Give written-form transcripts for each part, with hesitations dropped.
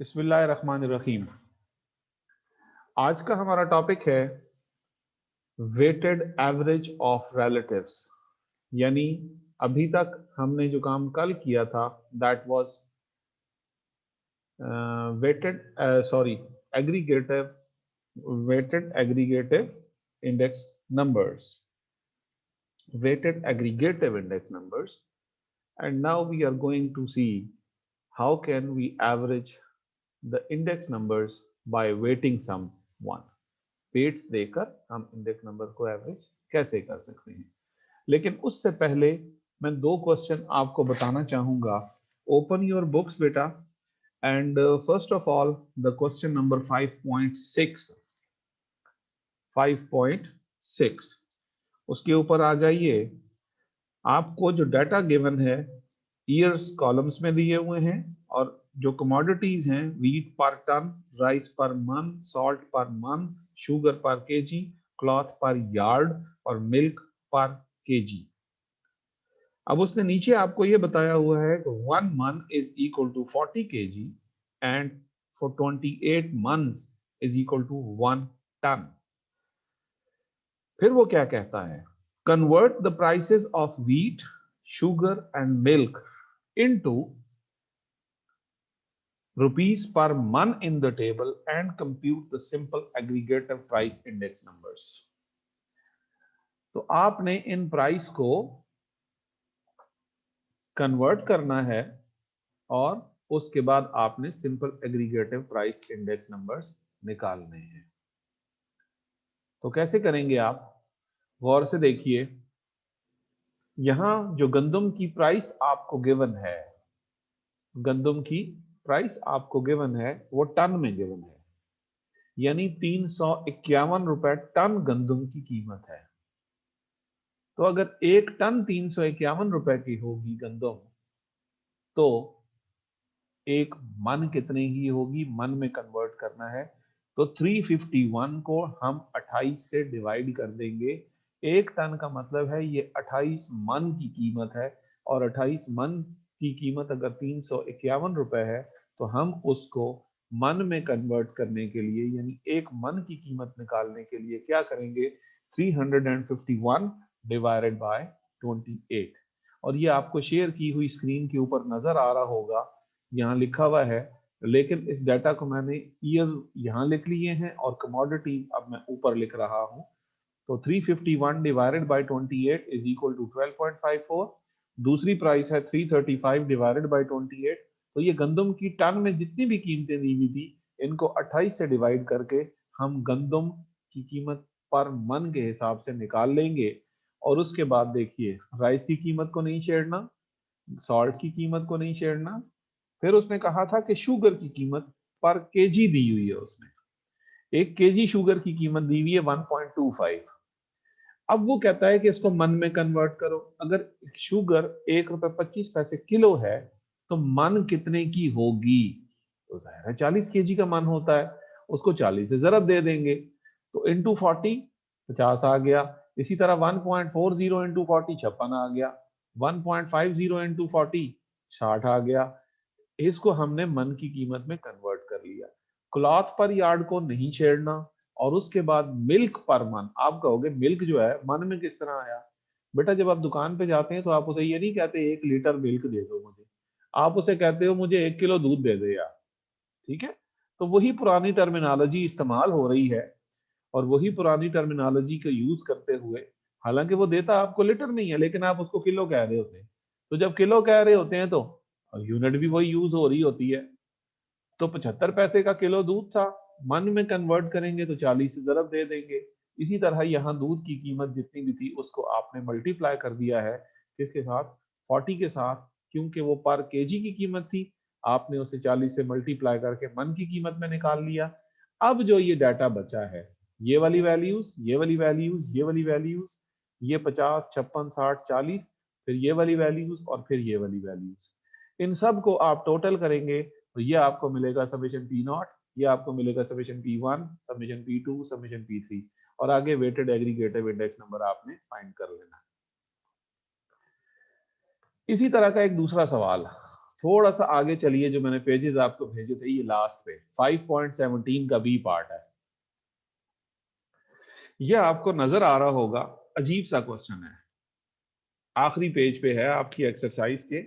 बिस्मिल्लाहिर्रहमानिर्रहीम। आज का हमारा टॉपिक है वेटेड एवरेज ऑफ रिलेटिव्स। यानी अभी तक हमने जो काम कल किया था that was weighted sorry aggregative weighted aggregative index numbers weighted aggregative index numbers, and now we are going to see how can we average the index numbers by weighting some one. Weights देकर हम index number को average कैसे कर सकते हैं। लेकिन उससे पहले मैं दो क्वेश्चन आपको बताना चाहूंगा। ओपन योर बुक्स बेटा, and first of all the question number 5.6 उसके ऊपर आ जाइए। आपको जो डाटा गिवन है ईयर्स कॉलम्स में दिए हुए हैं, और जो कमोडिटीज हैं वीट पर टन, राइस पर मन, सॉल्ट पर मन, शुगर पर केजी, क्लॉथ पर यार्ड और मिल्क पर केजी। अब उसने नीचे आपको यह बताया हुआ है कि 1 मन is equal to 40 KG and for 28 months is equal to 1 ton. फिर वो क्या कहता है, convert the prices of wheat, sugar and milk into rupees per mon in the table and compute the simple aggregative price index numbers। तो आपने in price को convert करना है और उसके बाद आपने simple aggregative price index numbers निकालने हैं। तो कैसे करेंगे आप, गौर से देखिए। यहां जो गंदम की प्राइस आपको गिवन है, गंदम की प्राइस आपको गिवन है वो टन में गिवन है, यानी 351 रुपए टन गंदम की कीमत है। तो अगर एक टन 351 रुपए की होगी गंदम, तो एक मन कितने की होगी, मन में कन्वर्ट करना है। तो 351 को हम 28 से डिवाइड कर देंगे। एक टन का मतलब है ये 28 मन की कीमत है, और 28 मन की कीमत अगर 351 रुपए है तो हम उसको मन में कन्वर्ट करने के लिए, यानी एक मन की कीमत निकालने के लिए क्या करेंगे, 351 डिवाइडेड बाय 28। और ये आपको शेयर की हुई स्क्रीन के ऊपर नजर आ रहा होगा, यहाँ लिखा हुआ है, लेकिन इस डाटा को मैंने ईयर यहाँ लिख लिए हैं और कमोडिटीज अब मैं ऊपर लिख रहा हूँ। तो 351 divided by 28 is equal to 12.54। दूसरी प्राइस है 335 डिवाइडेड बाय 28। तो ये गंदम की टन में जितनी भी कीमतें दी हुई थी, इनको 28 से डिवाइड करके हम गंदम की कीमत पर मन के हिसाब से निकाल लेंगे। और उसके बाद देखिए, राइस की कीमत को नहीं छेड़ना, सॉल्ट की कीमत को नहीं छेड़ना। फिर उसने कहा था कि शुगर की कीमत पर केजी दी हुई है, उसने 1 केजी शुगर की कीमत दी हुई है 1.25। अब वो कहता है कि इसको मन में कन्वर्ट करो। अगर शुगर 1 रुपए 25 पैसे किलो है तो मन कितने की होगी, तो जाहिर है 40 केजी का मन होता है, उसको 40 से जरब दे देंगे। तो इंटू 40 50 आ गया। इसी तरह 1.40 इंटू 40 56 आ गया। 1.50 इंटू 40 60 आ गया। इसको हमने मन की कीमत में कन्वर्ट कर लिया। क्लॉथ पर यार्ड को नहीं छेड़ना। और उसके बाद मिल्क पर मन। आप कहोगे मिल्क जो है मन में किस तरह आया, बेटा जब आप दुकान पे जाते हैं तो आप उसे ये नहीं कहते 1 लीटर मिल्क दे दो मुझे, आप उसे कहते हो मुझे 1 किलो दूध दे दे यार। ठीक है, तो वही पुरानी टर्मिनोलॉजी इस्तेमाल हो रही है, और वही पुरानी टर्मिनोलॉजी को यूज करते हुए, हालांकि वो देता आपको लीटर नहीं है लेकिन आप उसको किलो कह रहे होते हैं। तो जब किलो कह रहे होते हैं तो यूनिट भी वही यूज हो रही होती है। तो 75 पैसे का किलो दूध था, मन में कन्वर्ट करेंगे तो 40 से जरब दे देंगे। इसी तरह यहाँ दूध की कीमत जितनी भी थी उसको आपने मल्टीप्लाई कर दिया है किसके साथ, 40 के साथ, क्योंकि वो पर केजी की कीमत थी। आपने उसे 40 से मल्टीप्लाई करके मन की कीमत में निकाल लिया। अब जो ये डाटा बचा है, ये वाली वैल्यूज, ये वाली वैल्यूज, ये वाली वैल्यूज, ये 50 56 60 40, फिर ये वाली वैल्यूज और फिर ये वाली वैल्यूज, इन सब को आप टोटल करेंगे तो ये आपको मिलेगा समेशन पी नॉट, ये आपको मिलेगा summation P1, summation P2, summation P3, और आगे वेटेड एग्रीगेटिव इंडेक्स नंबर आपने फाइंड कर लेना। इसी तरह का एक दूसरा सवाल, थोड़ा सा आगे चलिए, जो मैंने पेजेस आपको भेजे थे ये लास्ट पे 5.17 का बी पार्ट है। यह आपको नजर आ रहा होगा, अजीब सा क्वेश्चन है, आखिरी पेज पे है आपकी एक्सरसाइज के।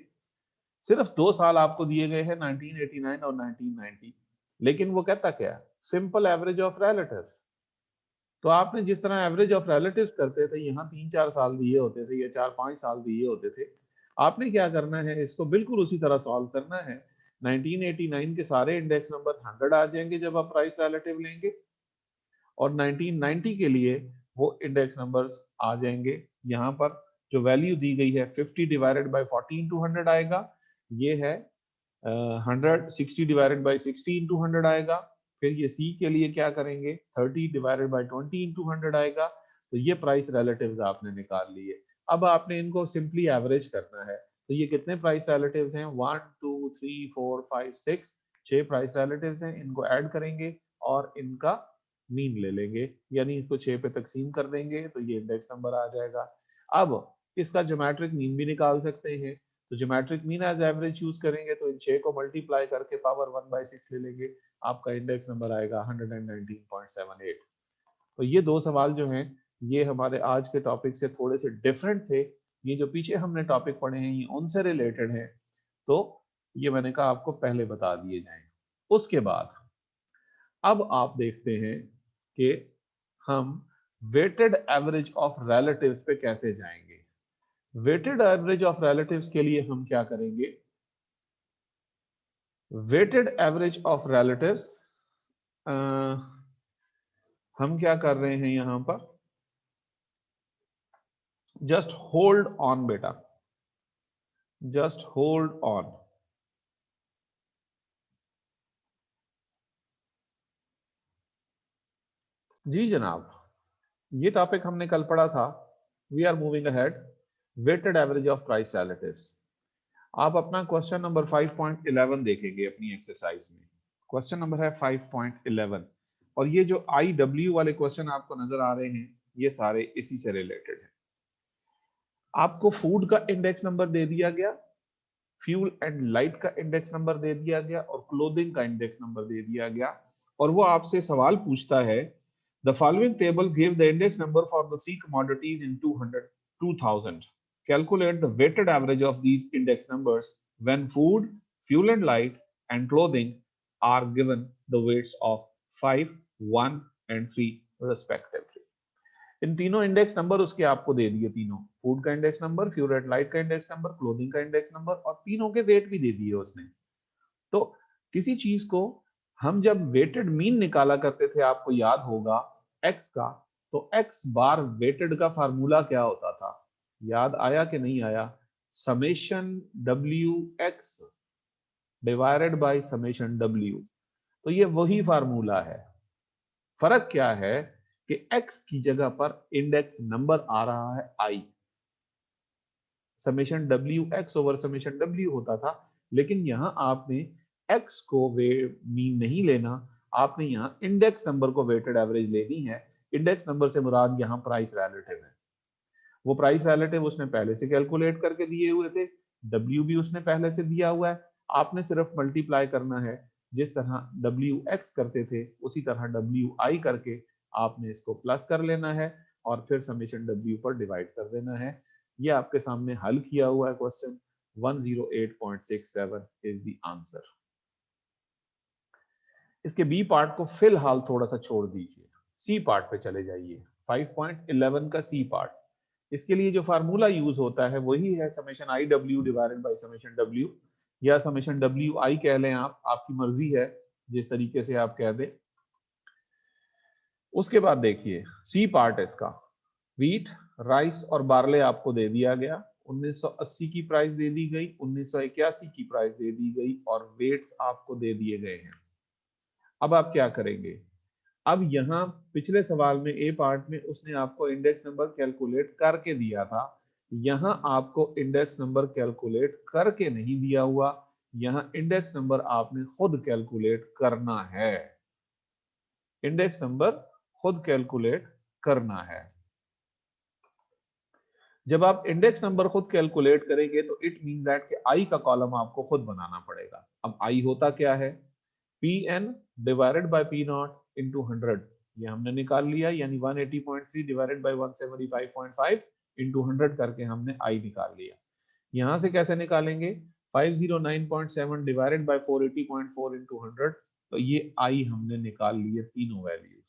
सिर्फ 2 साल आपको दिए गए हैं, 1989 और 1990, लेकिन वो कहता क्या है, सिंपल एवरेज ऑफ रिलेटिव्स। तो आपने जिस तरह एवरेज ऑफ रिलेटिव्स करते थे, यहाँ 3-4 साल दिए होते थे या 4-5 साल दिए होते थे, आपने क्या करना है, इसको बिल्कुल उसी तरह सॉल्व करना है। 1989 के सारे इंडेक्स नंबर 100 आ जाएंगे जब आप प्राइस रिलेटिव लेंगे, और 1990 के लिए वो इंडेक्स नंबर्स आ जाएंगे। यहाँ पर जो वैल्यू दी गई है 50 डिवाइडेड बाई 40 इंटू 100 आएगा, ये है 100 60 डिवाइडेड बाई 60 इंटू 100 आएगा। फिर ये सी के लिए क्या करेंगे, 30 डिवाइडेड बाई 20 इंटू 100 आएगा। तो ये प्राइस रिलेटिव्स आपने निकाल लिए। अब आपने इनको सिंपली एवरेज करना है। तो ये कितने प्राइस रिलेटिव्स हैं, 1 2 3 4 5 6, 6 प्राइस रिलेटिव्स हैं। इनको ऐड करेंगे और इनका मीन ले लेंगे, यानी इसको 6 पे तकसीम कर देंगे तो ये इंडेक्स नंबर आ जाएगा। अब इसका ज्योमेट्रिक मीन भी निकाल सकते हैं। तो geometric mean as average use करेंगे तो इन 6 को मल्टीप्लाई करके पावर 1/6 ले लेंगे, आपका इंडेक्स नंबर आएगा 119.78। तो ये 2 सवाल जो हैं ये हमारे आज के टॉपिक से थोड़े से डिफरेंट थे। ये जो पीछे हमने टॉपिक पढ़े हैं ये उनसे रिलेटेड है, तो ये मैंने कहा आपको पहले बता दिए जाएं। उसके बाद अब आप देखते हैं कि हम वेटेड एवरेज ऑफ रिलेटिव्स पे कैसे जाएंगे। वेटेड एवरेज ऑफ रिलेटिव्स के लिए हम क्या करेंगे, वेटेड एवरेज ऑफ रिलेटिव्स हम क्या कर रहे हैं यहां पर, जस्ट होल्ड ऑन बेटा, जस्ट होल्ड ऑन। जी जनाब, ये टॉपिक हमने कल पढ़ा था। We are moving ahead, weighted average of price relatives. आप अपना क्वेश्चन नंबर 5.11 देखेंगे अपनी एक्सरसाइज में। क्वेश्चन नंबर है 5.11, और ये जो IW वाले क्वेश्चन आपको नजर आ रहे हैं ये सारे इसी से रिलेटेड हैं। आपको फूड का इंडेक्स नंबर दे दिया गया, फ्यूल एंड लाइट का इंडेक्स नंबर दे दिया गया, और क्लोथिंग का इंडेक्स नंबर दे दिया गया, और वो आपसे सवाल पूछता है, the following table give the index number for the 3 commodities in 2000, calculate the weighted average of these index numbers when food, fuel and light and clothing are given the weights of 5, 1 and 3 respectively। इन तीनों index number उसके आपको दे दिए, तीनों, food का index number, fuel and light का index number, clothing का index number, और तीनों के वेट भी दे दिए उसने। तो किसी चीज को हम जब वेटेड मीन निकाला करते थे, आपको याद होगा एक्स का, तो एक्स बार वेटेड का फार्मूला क्या होता था, याद आया कि नहीं आया, summation W x divided by summation W. तो ये वही फार्मूला है। फर्क क्या है कि x की जगह पर इंडेक्स नंबर आ रहा है i, summation W x over summation W होता था, लेकिन यहां आपने x को वे मीन नहीं लेना, आपने यहां इंडेक्स नंबर को वेटेड एवरेज लेनी है। इंडेक्स नंबर से मुराद यहां प्राइस रिलेटिव है। वो प्राइस रिलेटिव उसने पहले से कैलकुलेट करके दिए हुए थे, w भी उसने पहले से दिया हुआ है, आपने सिर्फ मल्टीप्लाई करना है। जिस तरह wx करते थे उसी तरह wi करके आपने इसको प्लस कर लेना है और फिर समेशन w पर डिवाइड कर देना है। ये आपके सामने हल किया हुआ है क्वेश्चन 108.67 इज द आंसर। इसके बी पार्ट को फिलहाल थोड़ा सा छोड़ दीजिए, सी पार्ट पे चले जाइए, 5.11 का सी पार्ट। इसके लिए जो फार्मूला यूज होता है वही है summation I W divided by summation W, या समेशन डब्ल्यू आई कह लें आप, आपकी मर्जी है जिस तरीके से आप कह दें। उसके बाद देखिए सी पार्ट है इसका, व्हीट, राइस और बार्ले आपको दे दिया गया, 1980 की प्राइस दे दी गई, 1981 की प्राइस दे दी गई, और वेट्स आपको दे दिए गए हैं। अब आप क्या करेंगे, अब यहां पिछले सवाल में ए पार्ट में उसने आपको इंडेक्स नंबर कैलकुलेट करके दिया था, यहां आपको इंडेक्स नंबर कैलकुलेट करके नहीं दिया हुआ, यहां इंडेक्स नंबर आपने खुद कैलकुलेट करना है, इंडेक्स नंबर खुद कैलकुलेट करना है। जब आप इंडेक्स नंबर खुद कैलकुलेट करेंगे तो इट मीन दैट कि आई का कॉलम आपको खुद बनाना पड़ेगा। अब आई होता क्या है, P N divided by P naught into 100, ये हमने निकाल लिया, यानी 180.3 डिवाइडेड बाय 175.5 इंटू 100 करके हमने आई निकाल लिया। यहां से कैसे निकालेंगे, 509.7 डिवाइडेड बाय 480.4 इंटू 100, तो ये आई हमने निकाल लिए तीनों वैल्यूज।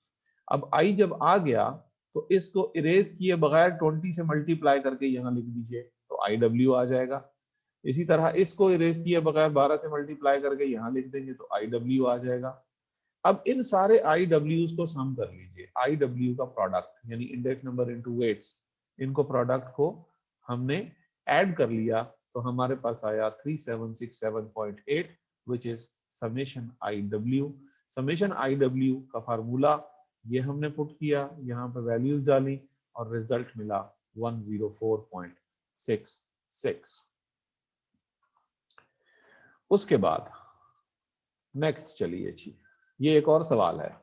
अब आई जब आ गया तो इसको इरेज किए बगैर 20 से मल्टीप्लाई करके यहाँ लिख दीजिए तो आई डब्ल्यू आ जाएगा। इसी तरह इसको इरेज किए बगैर 12 से मल्टीप्लाई करके यहाँ लिख देंगे तो आई डब्ल्यू आ जाएगा। अब इन सारे आई डब्ल्यूज को सम कर लीजिए, आई डब्ल्यू का प्रोडक्ट यानी इंडेक्स नंबर इनटू वेट्स, इनको प्रोडक्ट को हमने ऐड कर लिया तो हमारे पास आया 3767.8 which is summation I W. Summation I W का फार्मूला ये हमने पुट किया, यहाँ पे वैल्यूज डाली और रिजल्ट मिला 104.66। उसके बाद नेक्स्ट चलिए जी, ये एक और सवाल है।